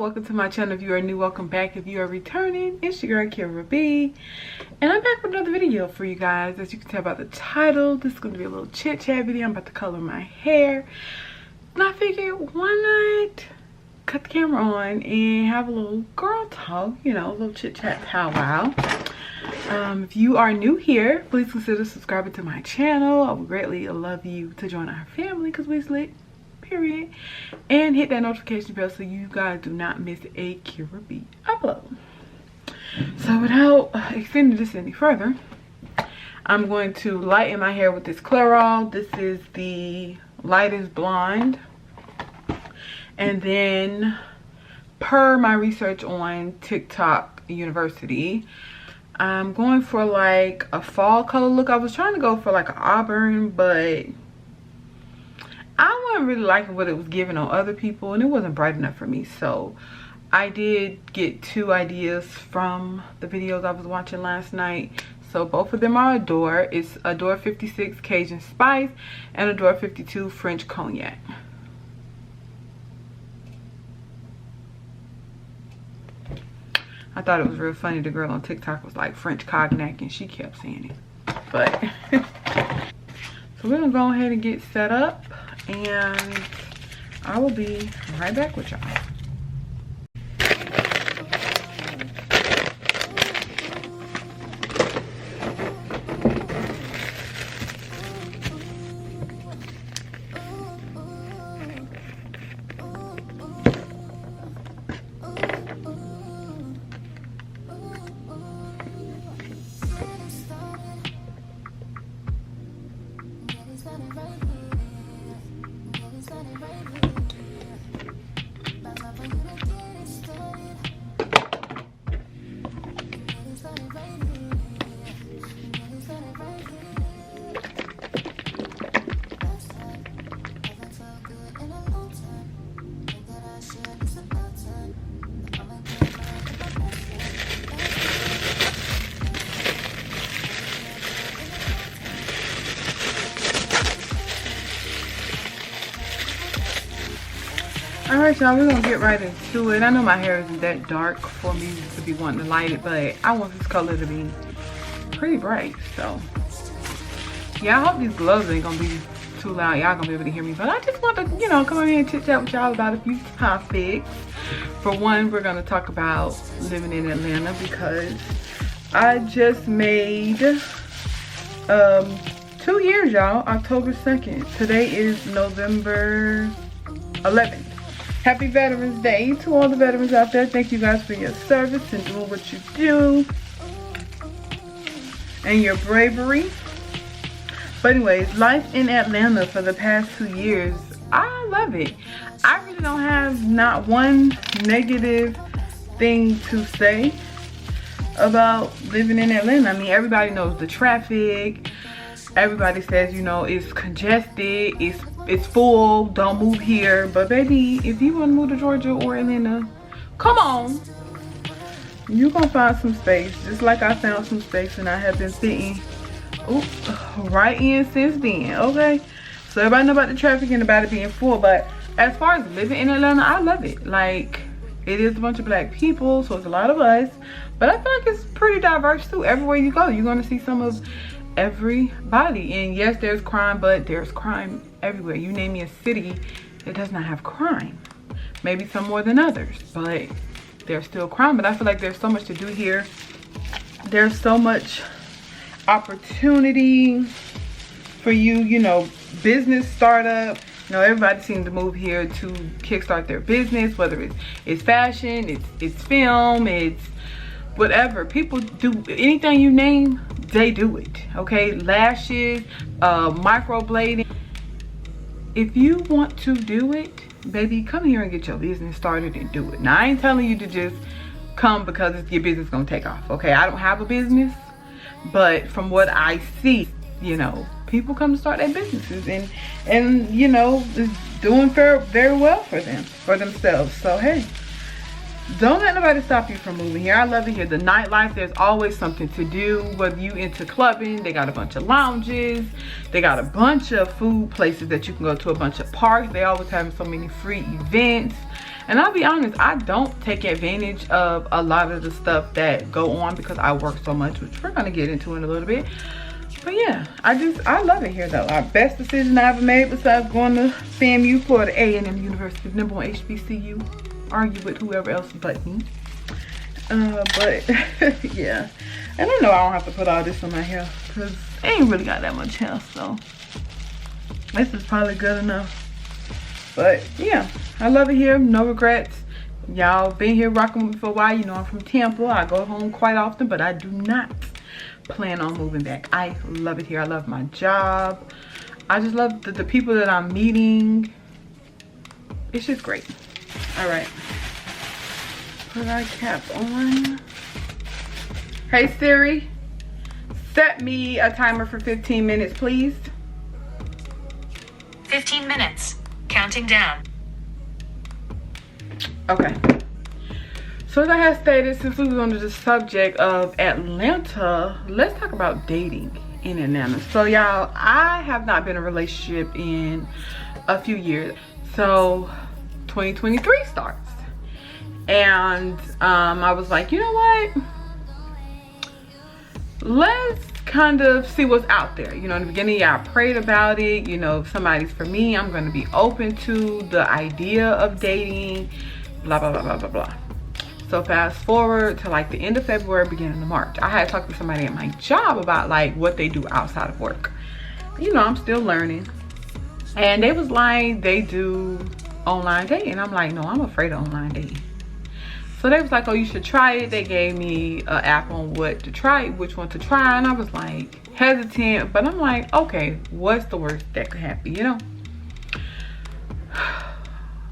welcome to my channel. If you are new, welcome back. If you are returning, it's your girl THEEKIERRAB, and I'm back with another video for you guys. As you can tell about the title, this is going to be a little chit chat video. I'm about to color my hair, and I figured why not cut the camera on and have a little girl talk, you know, a little chit chat powwow. If you are new here, please consider subscribing to my channel. I would greatly love you to join our family because we lit, period. And hit that notification bell so you guys do not miss a THEEKIERRAB upload. So without extending this any further, I'm going to lighten my hair with this Clairol. This is the lightest blonde. And then, per my research on TikTok University, I'm going for like a fall color look. I was trying to go for like an auburn, but I wasn't really liking what it was giving on other people, and it wasn't bright enough for me. So I did get two ideas from the videos I was watching last night. So both of them are Adore. It's Adore 56 Cajun Spice and Adore 52 French Cognac. I thought it was real funny. The girl on TikTok was like French Cognac and she kept saying it. But so we're gonna go ahead and get set up, and I will be right back with y'all. Alright y'all, we're gonna get right into it. I know my hair isn't that dark for me to be wanting to light it, but I want this color to be pretty bright. So yeah, I hope these gloves ain't gonna be too loud. Y'all gonna be able to hear me, but I just want to, you know, come on here and chit chat with y'all about a few topics. For one, we're gonna talk about living in Atlanta because I just made 2 years, y'all. October 2nd. Today is November 11th. Happy Veterans Day to all the veterans out there. Thank you guys for your service and doing what you do and your bravery. But anyways, life in Atlanta for the past 2 years, I love it. I really don't have not one negative thing to say about living in Atlanta. I mean, everybody knows the traffic. Everybody says, you know, it's congested, it's full, don't move here. But baby, if you want to move to Georgia or Atlanta, come on, you gonna find some space, just like I found some space, and I have been fitting right in since then. Okay, so everybody know about the traffic and about it being full, but as far as living in Atlanta, I love it. Like, it is a bunch of black people, so it's a lot of us, but I feel like it's pretty diverse too. Everywhere you go, you're gonna see some of everybody. And yes, there's crime, but there's crime everywhere. You name me a city that does not have crime. Maybe some more than others, but there's still crime. But I feel like there's so much to do here. There's so much opportunity for you, you know, business startup. You know, everybody seems to move here to kickstart their business, whether it's fashion, it's film, it's whatever. People do anything you name, they do it. Okay, lashes, microblading. If you want to do it, baby, come here and get your business started and do it. Now, I ain't telling you to just come because your business gonna take off. Okay, I don't have a business, but from what I see, you know, people come to start their businesses and you know, it's doing very well for themselves. So hey, don't let nobody stop you from moving here. I love it here. The nightlife, there's always something to do. Whether you into clubbing, they got a bunch of lounges. They got a bunch of food places that you can go to, a bunch of parks. They always having so many free events. And I'll be honest, I don't take advantage of a lot of the stuff that go on because I work so much, which we're gonna get into in a little bit. But yeah, I love it here though. Our best decision I ever made besides going to FAMU for the A&M University, #1 HBCU. Argue with whoever else but me. But yeah. And I know I don't have to put all this on my hair because I ain't really got that much hair, so this is probably good enough. But yeah, I love it here. No regrets. Y'all been here rocking with me for a while. You know I'm from Tampa. I go home quite often, but I do not plan on moving back. I love it here. I love my job. I just love the people that I'm meeting. It's just great. All right, put our cap on. Hey Siri, set me a timer for 15 minutes, please. 15 minutes, counting down. Okay. So as I have stated, since we was on the subject of Atlanta, let's talk about dating in Atlanta. So y'all, I have not been in a relationship in a few years. So 2023 starts. And I was like, you know what? Let's kind of see what's out there. You know, in the beginning, yeah, I prayed about it. You know, if somebody's for me, I'm going to be open to the idea of dating, blah, blah, blah, blah, blah, blah. So fast forward to like the end of February, beginning of March. I had talked to somebody at my job about like what they do outside of work. You know, I'm still learning. And they was like, they do online dating. I'm like, no, I'm afraid of online dating. So they was like, oh, you should try it. They gave me an app on what to try, which one to try. And I was like hesitant, but I'm like, okay, what's the worst that could happen, you know?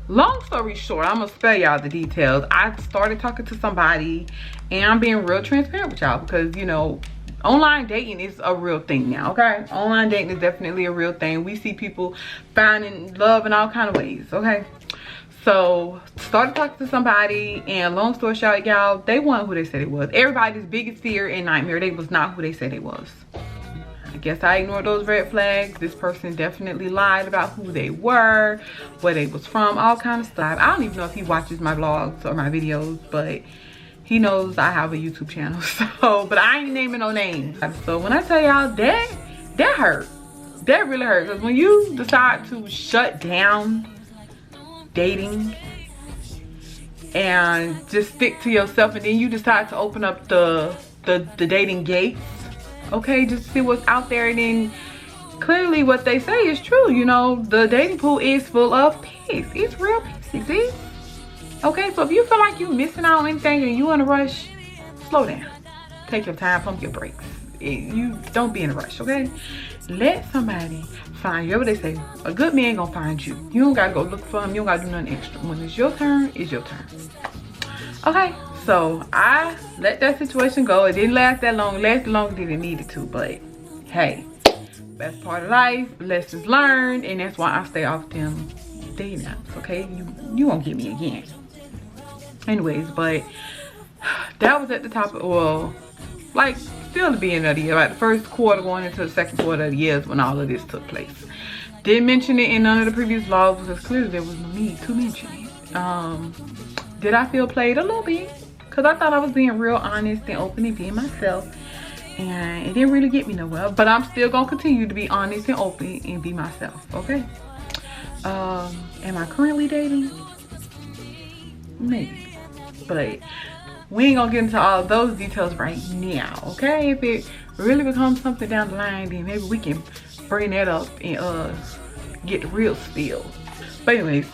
Long story short, I'm gonna spare y'all the details. I started talking to somebody and I'm being real transparent with y'all because, you know, online dating is a real thing now, okay? Online dating is definitely a real thing. We see people finding love in all kind of ways, okay? So started talking to somebody and long story short, y'all, they weren't who they said it was. Everybody's biggest fear and nightmare, they was not who they said it was. I guess I ignored those red flags. This person definitely lied about who they were, where they was from, all kind of stuff. I don't even know if he watches my vlogs or my videos, but he knows I have a YouTube channel. So, but I ain't naming no names. So when I tell y'all that hurt. That really hurt. Because when you decide to shut down dating and just stick to yourself and then you decide to open up the dating gates, okay, just see what's out there, and then clearly what they say is true. You know, the dating pool is full of pigs. It's real pigs, see? Okay, so if you feel like you're missing out on anything and you in a rush, slow down. Take your time, pump your brakes. You don't be in a rush, okay? Let somebody find you. Whatever they say, a good man gonna find you. You don't gotta go look for him. You don't gotta do nothing extra. When it's your turn, it's your turn. Okay, so I let that situation go. It didn't last that long. It lasted longer than it needed to, but hey, best part of life, lessons learned, and that's why I stay off them dating apps, okay? You won't get me again. Anyways, but that was at the top of, well, like still the beginning of the year, like the first quarter going into the second quarter of the year is when all of this took place. Didn't mention it in none of the previous vlogs because clearly there was no need to mention it. Did I feel played? A little bit, because I thought I was being real honest and open and being myself, and it didn't really get me nowhere. But I'm still gonna continue to be honest and open and be myself, okay? Am I currently dating? Maybe, but we ain't gonna get into all of those details right now, okay? If it really becomes something down the line, then maybe we can bring that up and get the real spill. But anyways,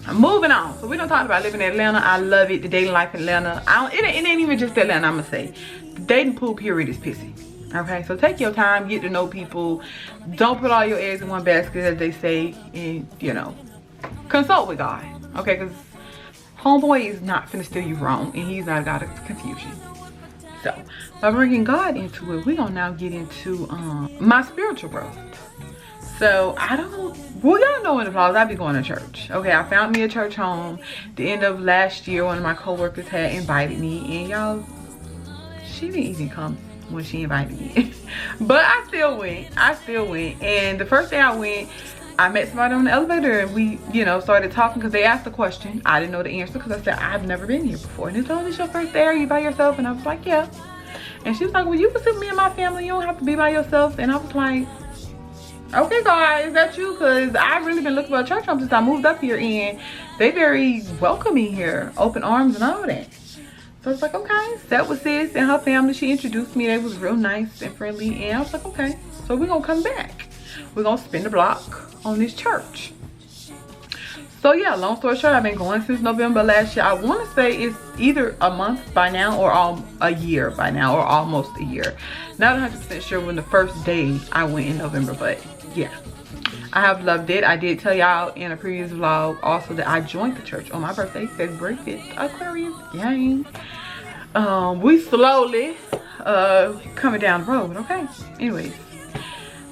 I'm moving on. So we're gonna talk about living in Atlanta. I love it. The dating life in Atlanta. It ain't even just Atlanta, I'm gonna say. The dating pool period is pissy. Okay, so take your time, get to know people. Don't put all your eggs in one basket, as they say, and you know, consult with God. Okay, because homeboy is not finna steer you wrong, and he's not got a confusion. So by bringing God into it, we're gonna now get into my spiritual growth. So I don't, well, y'all know in the vlogs I be going to church. Okay, I found me a church home. The end of last year, one of my coworkers had invited me, and y'all, she didn't even come when she invited me. But I still went. And the first day I went, I met somebody on the elevator, and we, you know, started talking because they asked a question. I didn't know the answer because I said, I've never been here before. And it's, oh, this your first day? Are you by yourself? And I was like, yeah. And she was like, well, you can sit with me and my family. You don't have to be by yourself. And I was like, okay, guys, is that you? Because I've really been looking for a church home since I moved up here, and they very welcoming here, open arms and all that. So I was like, okay. Sat with sis and her family. She introduced me. They was real nice and friendly. And I was like, okay, so we're going to come back. We're going to spin the block on this church. So yeah, long story short, I've been going since November last year. I want to say it's either a month by now or a year by now, or almost a year. Not 100% sure when the first day I went in November, but yeah, I have loved it. I did tell y'all in a previous vlog also that I joined the church on my birthday, February 5th, Aquarius gang. We slowly coming down the road, okay? Anyways.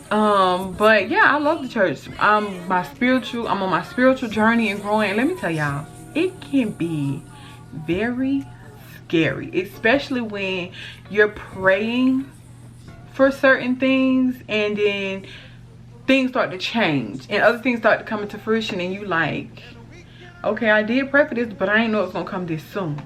But yeah, I love the church. I'm on my spiritual journey and growing. And let me tell y'all, it can be very scary, especially when you're praying for certain things and then things start to change and other things start to come into fruition, and you like, okay, I did pray for this, but I didn't know it's gonna come this soon.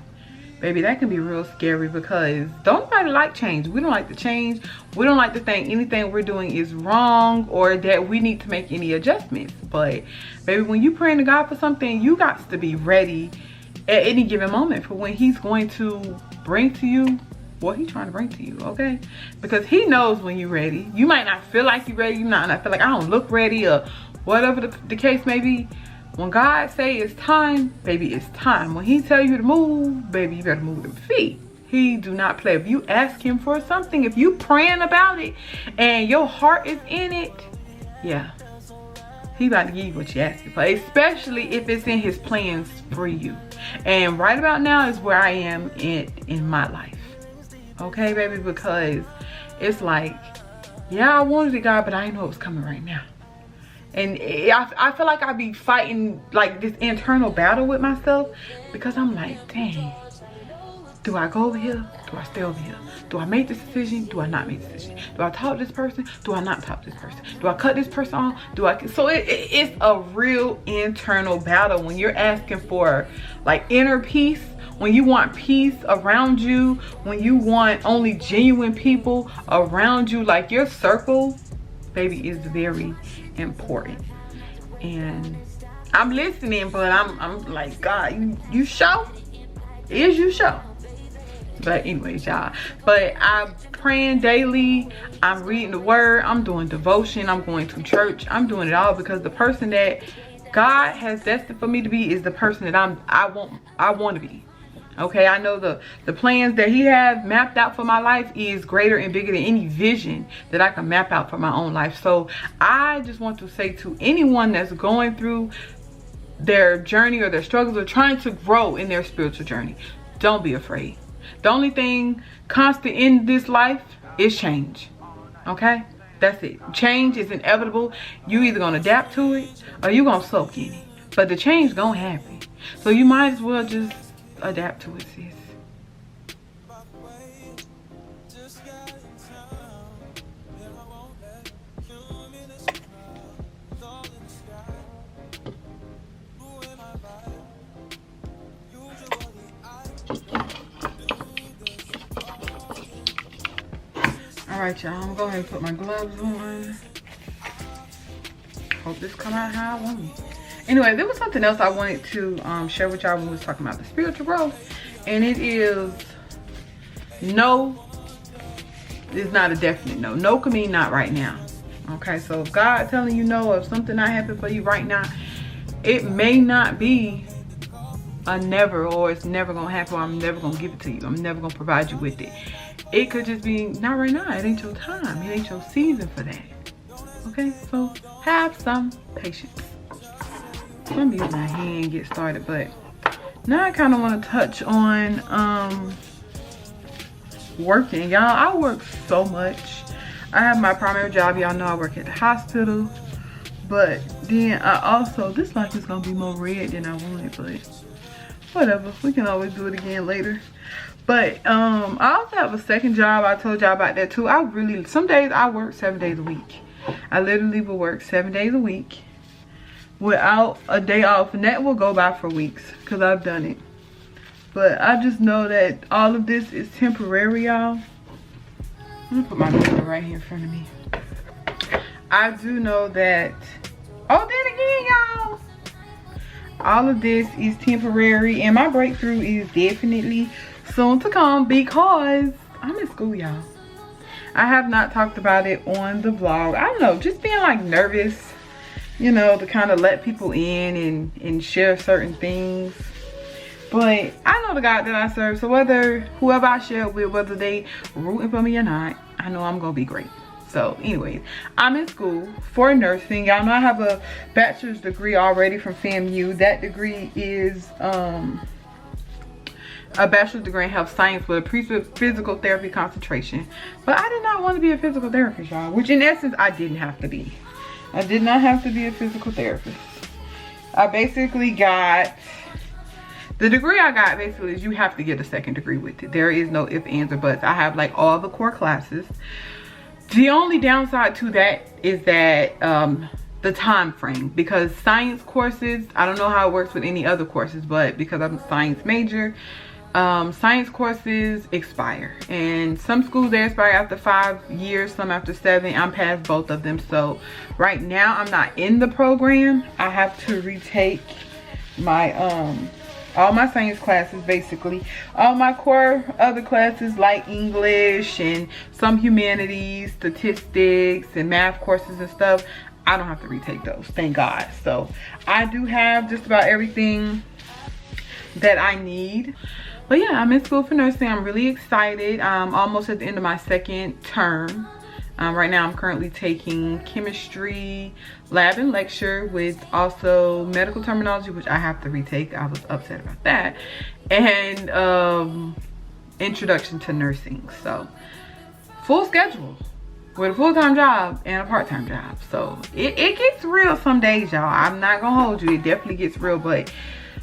Baby, that can be real scary because don't nobody like change. We don't like to change. We don't like to think anything we're doing is wrong or that we need to make any adjustments. But baby, when you praying to God for something, you got to be ready at any given moment for when he's going to bring to you what he's trying to bring to you, okay? Because he knows when you're ready. You might not feel like you're ready. You might not feel like I don't look ready or whatever the case may be. When God say it's time, baby, it's time. When he tell you to move, baby, you better move them feet. He do not play. If you ask him for something, if you praying about it and your heart is in it, yeah, he about to give you what you asking for, especially if it's in his plans for you. And right about now is where I am in my life, okay, baby? Because it's like, yeah, I wanted it, God, but I didn't know it was coming right now. And I feel like I be fighting like this internal battle with myself because I'm like, dang, do I go over here? Do I stay over here? Do I make this decision? Do I not make this decision? Do I talk to this person? Do I not talk to this person? Do I cut this person off? Do I? So it's a real internal battle when you're asking for like inner peace, when you want peace around you, when you want only genuine people around you, like your circle, baby, is very important. And I'm listening, but I'm like, God, you sure? Is you sure? But anyways, y'all, but I'm praying daily, I'm reading the word, I'm doing devotion, I'm going to church, I'm doing it all because the person that God has destined for me to be is the person that I want to be. Okay, I know the plans that he has mapped out for my life is greater and bigger than any vision that I can map out for my own life. So I just want to say to anyone that's going through their journey or their struggles or trying to grow in their spiritual journey, don't be afraid. The only thing constant in this life is change. Okay, that's it. Change is inevitable. You either gonna adapt to it or you gonna soak in it, but the change gonna happen. So you might as well just adapt to it, sis. All right, y'all, I'm gonna go ahead and put my gloves on. Hope this come out how I want it. Anyway, there was something else I wanted to share with y'all when we was talking about the spiritual growth, and it is no. It's not a definite no. No can mean not right now. Okay, so if God telling you no, or if something not happening for you right now, it may not be a never, or it's never gonna happen, or I'm never gonna give it to you. I'm never gonna provide you with it. It could just be not right now. It ain't your time. It ain't your season for that. Okay, so have some patience. Let me use my hand and get started, but now I kind of want to touch on working. Y'all, I work so much. I have my primary job. Y'all know I work at the hospital. But then I also, this light is gonna be more red than I wanted, but whatever, we can always do it again later. But I also have a second job. I told y'all about that too. Some days I work 7 days a week. I literally will work 7 days a week without a day off, and that will go by for weeks because I've done it. But I just know that all of this is temporary, y'all. I'm gonna put my mirror right here in front of me. I do know that, oh, then again, y'all, all of this is temporary, and my breakthrough is definitely soon to come because I'm in school, y'all. I have not talked about it on the vlog. I don't know, just being like nervous, you know, to kind of let people in and share certain things. But I know the God that I serve, so whoever I share with, whether they rooting for me or not, I know I'm gonna be great. So anyways, I'm in school for nursing. Y'all know I have a bachelor's degree already from FAMU. That degree is a bachelor's degree in health science with a physical therapy concentration. But I did not want to be a physical therapist, y'all, which in essence I didn't have to be. I did not have to be a physical therapist. I basically got, the degree I got basically is you have to get a second degree with it. There is no ifs, ands, or buts. I have like all the core classes. The only downside to that is that the time frame, because science courses, I don't know how it works with any other courses, but because I'm a science major, science courses expire, and some schools they expire after 5 years, some after 7. I'm past both of them, so right now I'm not in the program. I have to retake my all my science classes, basically all my core other classes like English and some humanities, statistics and math courses and stuff. I don't have to retake those, thank God. So I do have just about everything that I need. But yeah, I'm in school for nursing. I'm really excited. I'm almost at the end of my second term. Right now I'm currently taking chemistry, lab and lecture, with also medical terminology, which I have to retake. I was upset about that. And introduction to nursing. So full schedule with a full-time job and a part-time job. So it gets real some days, y'all. I'm not gonna hold you. It definitely gets real. But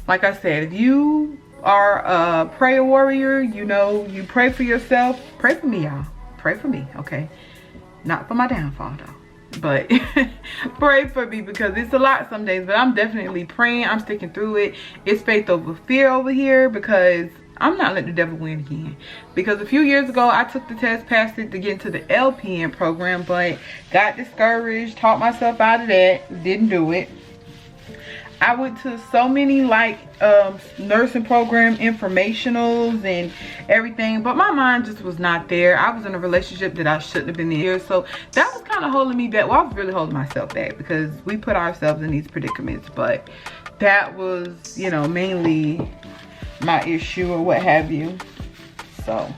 like I said, if you are a prayer warrior, you know, you pray for yourself. Pray for me, y'all. Pray for me, okay? Not for my downfall though, but pray for me because it's a lot some days, but I'm definitely praying. I'm sticking through it. It's faith over fear over here because I'm not letting the devil win again. Because a few years ago, I took the test, passed it to get into the LPN program, but got discouraged, taught myself out of that, didn't do it. I went to so many like nursing program informationals and everything, but my mind just was not there. I was in a relationship that I shouldn't have been in, so that was kind of holding me back. Well, I was really holding myself back because we put ourselves in these predicaments, but that was, you know, mainly my issue or what have you. So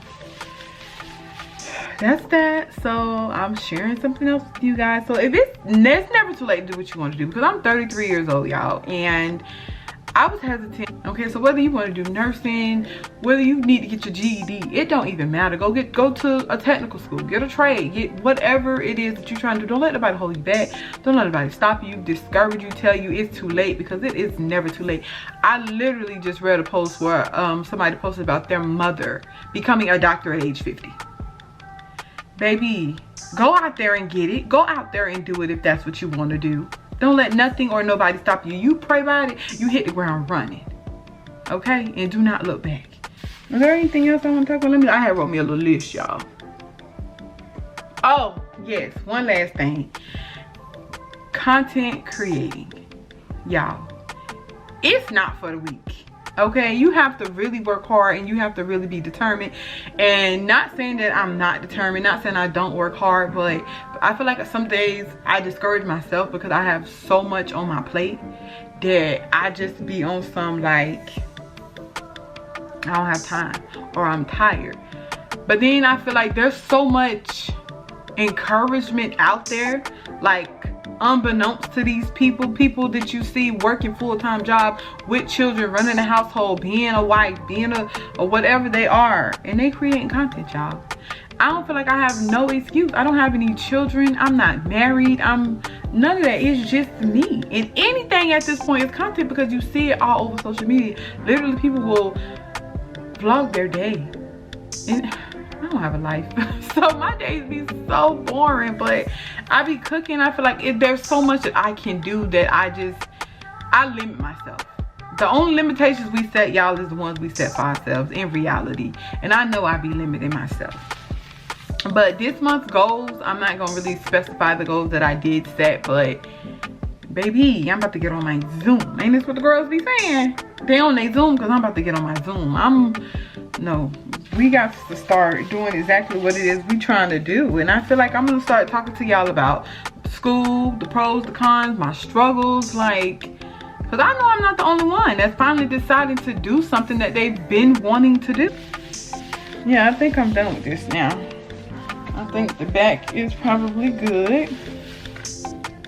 that's that. So I'm sharing something else with you guys. So if it's never too late to do what you want to do, because I'm 33 years old, y'all, and I was hesitant. Okay, so whether you want to do nursing, whether you need to get your GED, it don't even matter. Go to a technical school, get a trade, get whatever it is that you're trying to do. Don't let nobody hold you back. Don't let nobody stop you, discourage you, tell you it's too late, because it is never too late. I literally just read a post where somebody posted about their mother becoming a doctor at age 50. Baby, go out there and get it. Go out there and do it if that's what you want to do. Don't let nothing or nobody stop you. You pray about it, you hit the ground running. Okay? And do not look back. Is there anything else I want to talk about? I had wrote me a little list, y'all. Oh, yes. One last thing. Content creating. Y'all, it's not for the weak. Okay, you have to really work hard and you have to really be determined. And not saying that I'm not determined, not saying I don't work hard, but I feel like some days I discourage myself because I have so much on my plate that I just be on some like, I don't have time or I'm tired. But then I feel like there's so much encouragement out there, like unbeknownst to these people that you see working full-time job with children, running a household, being a wife, being a whatever they are, and they creating content, y'all. I don't feel like I have no excuse. I don't have any children. I'm not married. I'm none of that. It's just me. And anything at this point is content because you see it all over social media. Literally, people will vlog their day. And I don't have a life. So my days be so boring, but I be cooking. I feel like there's so much that I can do that I limit myself. The only limitations we set, y'all, is the ones we set for ourselves in reality. And I know I be limiting myself. But this month's goals, I'm not gonna really specify the goals that I did set, but baby, I'm about to get on my Zoom. Ain't this what the girls be saying? They on their Zoom because I'm about to get on my Zoom. No, we got to start doing exactly what it is we trying to do. And I feel like I'm gonna start talking to y'all about school, the pros, the cons, my struggles, like, because I know I'm not the only one that's finally deciding to do something that they've been wanting to do. Yeah, I think I'm done with this now. I think the back is probably good.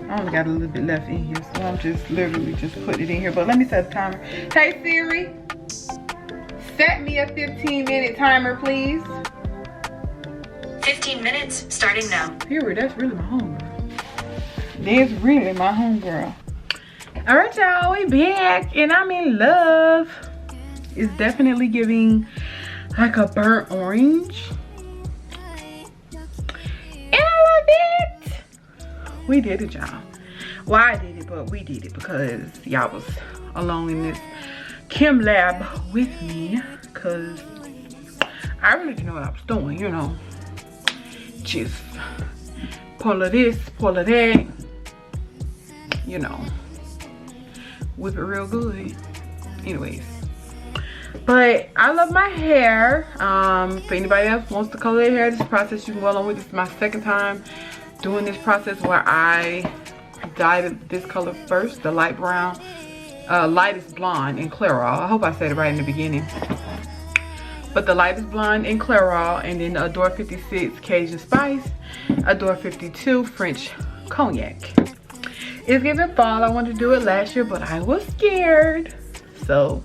I only got a little bit left in here, so I'm just literally just putting it in here. But let me set the timer. Hey Siri, set me a 15-minute timer, please. 15 minutes starting now. Period. That's really my homegirl. That's really my homegirl. All right, y'all, we back and I'm in love. It's definitely giving like a burnt orange. And I love it. We did it, y'all. Well, I did it, but we did it because y'all was along in this chem lab with me, because I really didn't know what I was doing, you know. Just pull of this, pull of that, you know. Whip it real good. Anyways, but I love my hair. If anybody else wants to color their hair, this process you can go along with. This is my second time doing this process where I dyed it this color first, the light brown, lightest blonde in Clairol. I hope I said it right in the beginning. But the lightest blonde in Clairol, and then Adore 56 Cajun Spice, Adore 52 French Cognac. It's giving fall. I wanted to do it last year, but I was scared. So,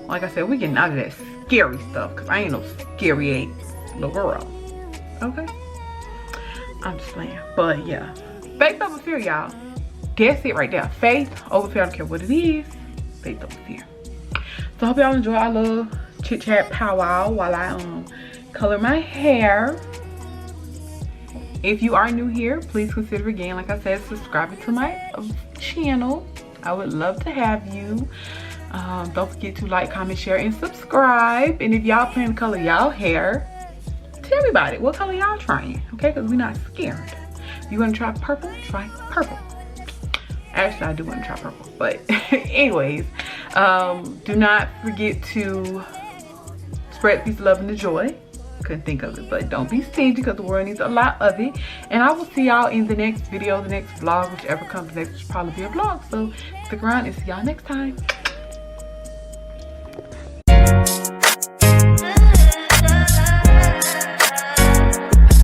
like I said, we getting out of that scary stuff, because I ain't no scary little girl. Okay? I'm just playing. But yeah. Faith over fear, y'all. That's it right there. Faith over fear. I don't care what it is. Faith over fear. So I hope y'all enjoy our little chit chat powwow while I color my hair. If you are new here, please consider again, like I said, subscribing to my channel. I would love to have you. Don't forget to like, comment, share, and subscribe. And if y'all plan to color y'all hair, tell me about it. What color y'all trying? Okay, because we're not scared. If you want to try purple, try purple. Actually, I do want to try purple. But anyways, do not forget to spread peace, love, and the joy. Couldn't think of it, but don't be stingy because the world needs a lot of it. And I will see y'all in the next video, the next vlog, whichever comes next. Will probably be a vlog. So stick around and see y'all next time.